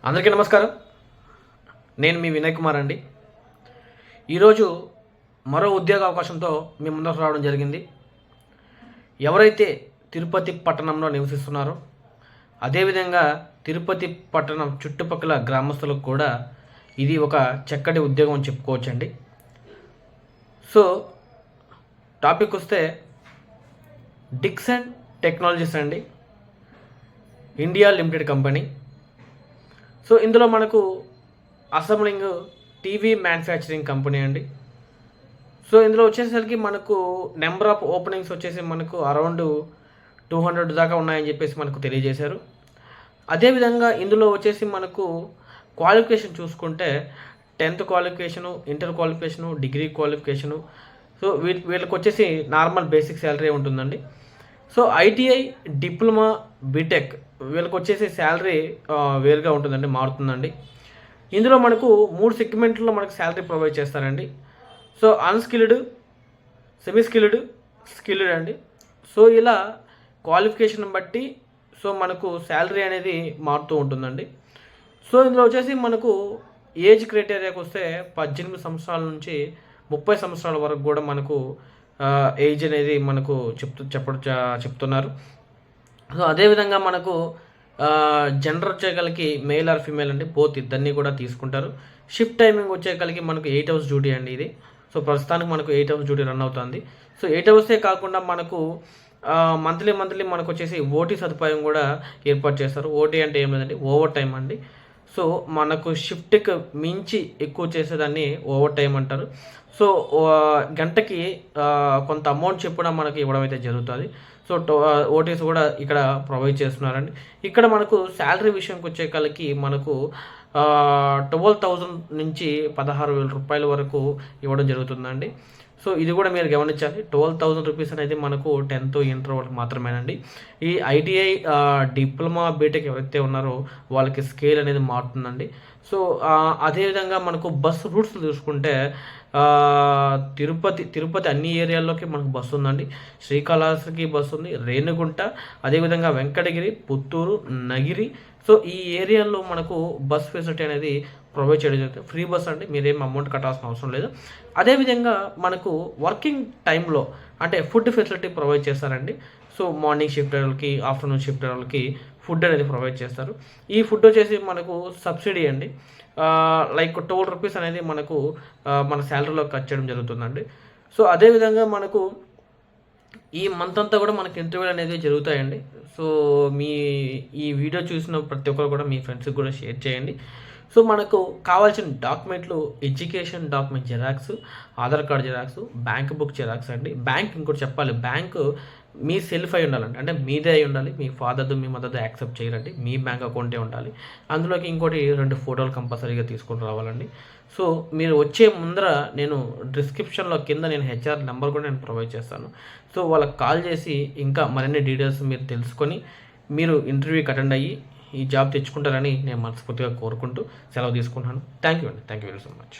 అందరికీ నమస్కారం. నేను మీ వినయ్ కుమార్ అండి. ఈరోజు మరో ఉద్యోగ అవకాశంతో మీ ముందుకు రావడం జరిగింది. ఎవరైతే తిరుపతి పట్టణంలో నివసిస్తున్నారో అదేవిధంగా తిరుపతి పట్టణం చుట్టుపక్కల గ్రామస్తులకు కూడా ఇది ఒక చక్కటి ఉద్యోగం అని చెప్పుకోవచ్చండి. సో టాపిక్ వస్తే డిక్సన్ టెక్నాలజీస్ అండి, ఇండియా లిమిటెడ్ కంపెనీ. సో ఇందులో మనకు అసెంబ్లింగ్ టీవీ మ్యానుఫ్యాక్చరింగ్ కంపెనీ అండి. సో ఇందులో వచ్చేసరికి మనకు నెంబర్ ఆఫ్ ఓపెనింగ్స్ వచ్చేసి మనకు అరౌండ్ 200 దాకా ఉన్నాయని చెప్పేసి మనకు తెలియజేశారు. అదేవిధంగా ఇందులో వచ్చేసి మనకు క్వాలిఫికేషన్ చూసుకుంటే 10th qualification, inter qualification, degree qualification. So వీళ్ళకి వచ్చేసి నార్మల్ బేసిక్ శాలరీ ఉంటుందండి. సో ఐటీఐ, డిప్లొమా, బీటెక్ వీళ్ళకి వచ్చేసి శాలరీ వేరుగా ఉంటుందండి, మారుతుందండి. ఇందులో మనకు 3 సెగ్మెంట్లో మనకు శాలరీ ప్రొవైడ్ చేస్తారండి. So unskilled, semi skilled, skilled అండి. సో ఇలా క్వాలిఫికేషన్ బట్టి సో మనకు శాలరీ అనేది మారుతూ ఉంటుందండి. సో ఇందులో వచ్చేసి మనకు ఏజ్ క్రైటీరియాకి వస్తే 18 సంవత్సరాల నుంచి 30 సంవత్సరాల వరకు కూడా మనకు ఏజ్ అనేది మనకు చెప్తున్నారు. సో అదేవిధంగా మనకు జెండర్ వచ్చేకలకి మేల్ ఆర్ ఫీమేల్ అండి, బోత్ ఇద్దరిని కూడా తీసుకుంటారు. షిఫ్ట్ టైమింగ్ వచ్చేకలకి మనకు 8 hours డ్యూటీ అండి ఇది. సో ప్రస్తుతానికి మనకు 8 hours డ్యూటీ రన్ అవుతుంది. సో 8 hours కాకుండా మనకు మంత్లీ మనకు వచ్చేసి ఓటీ సదుపాయం కూడా ఏర్పాటు చేస్తారు. ఓటీ అంటే ఏం లేదండి, ఓవర్ టైం అండి. సో మనకు షిఫ్ట్కి మించి ఎక్కువ చేసేదాన్ని ఓవర్ టైం అంటారు. సో గంటకి కొంత అమౌంట్ చెప్పున మనకి ఇవ్వడం అయితే జరుగుతుంది. సో ఓటీస్ కూడా ఇక్కడ ప్రొవైడ్ చేస్తున్నారండి. ఇక్కడ మనకు శాలరీ విషయంకి వచ్చేకాలకి మనకు 12,000 నుంచి 16,000 రూపాయల వరకు ఇవ్వడం జరుగుతుందండి. సో ఇది కూడా మీరు గమనించాలి. 12,000 రూపీస్ అనేది మనకు 10th ఇంటర్ వాళ్ళకి మాత్రమేనండి. ఈ ఐటీఐ, డిప్లొమా, బీటెక్ ఎవరైతే ఉన్నారో వాళ్ళకి స్కేల్ అనేది మారుతుందండి. సో అదేవిధంగా మనకు బస్ రూట్స్ చూసుకుంటే తిరుపతి అన్ని ఏరియాల్లోకి మనకు బస్సు ఉందండి. శ్రీకాళహస్తికి బస్సు ఉంది, రేణిగుంట, అదేవిధంగా వెంకటగిరి, పుత్తూరు, నగిరి. సో ఈ ఏరియాల్లో మనకు బస్ ఫెసిలిటీ అనేది ప్రొవైడ్ చేయడం జరుగుతుంది. ఫ్రీ బస్ అండి, మీరేం అమౌంట్ కట్టాల్సిన అవసరం లేదు. అదేవిధంగా మనకు వర్కింగ్ టైంలో అంటే ఫుడ్ ఫెసిలిటీ ప్రొవైడ్ చేస్తారండి. సో మార్నింగ్ షిఫ్ట్ వాళ్ళకి, ఆఫ్టర్నూన్ షిఫ్ట్ వాళ్ళకి ఫుడ్ అనేది ప్రొవైడ్ చేస్తారు. ఈ ఫుడ్ వచ్చేసి మనకు సబ్సిడీ అండి. లైక్ 12 రూపీస్ అనేది మనకు మన శాలరీలో కట్ చేయడం జరుగుతుందండి. సో అదేవిధంగా మనకు ఈ మంత్ అంతా కూడా మనకి ఇంటర్వ్యూలు అనేది జరుగుతాయండి. సో ఈ వీడియో చూసిన ప్రతి ఒక్కరు కూడా మీ ఫ్రెండ్స్కి కూడా షేర్ చేయండి. సో మనకు కావాల్సిన డాక్యుమెంట్లు education document xerox, Aadhaar card xerox, bank book xerox అండి. బ్యాంక్ ఇంకోటి చెప్పాలి, బ్యాంకు మీ సెల్ఫ్ అయి ఉండాలండి, అంటే మీదే అయి ఉండాలి. మీ ఫాదర్ది, మీ మదర్ది యాక్సెప్ట్ చేయరండి, మీ బ్యాంక్ అకౌంటే ఉండాలి. అందులోకి ఇంకోటి 2 ఫోటోలు కంపల్సరీగా తీసుకొని రావాలండి. సో మీరు వచ్చే ముందర నేను డిస్క్రిప్షన్లో కింద నేను హెచ్ఆర్ నెంబర్ కూడా నేను ప్రొవైడ్ చేస్తాను. సో వాళ్ళకి కాల్ చేసి ఇంకా మరిన్ని డీటెయిల్స్ మీరు తెలుసుకొని మీరు ఇంటర్వ్యూకి అటెండ్ అయ్యి ఈ జాబ్ తెచ్చుకుంటారని నేను మనస్ఫూర్తిగా కోరుకుంటూ సెలవు తీసుకుంటున్నాను. థ్యాంక్ యూ అండి. Thank you very so much.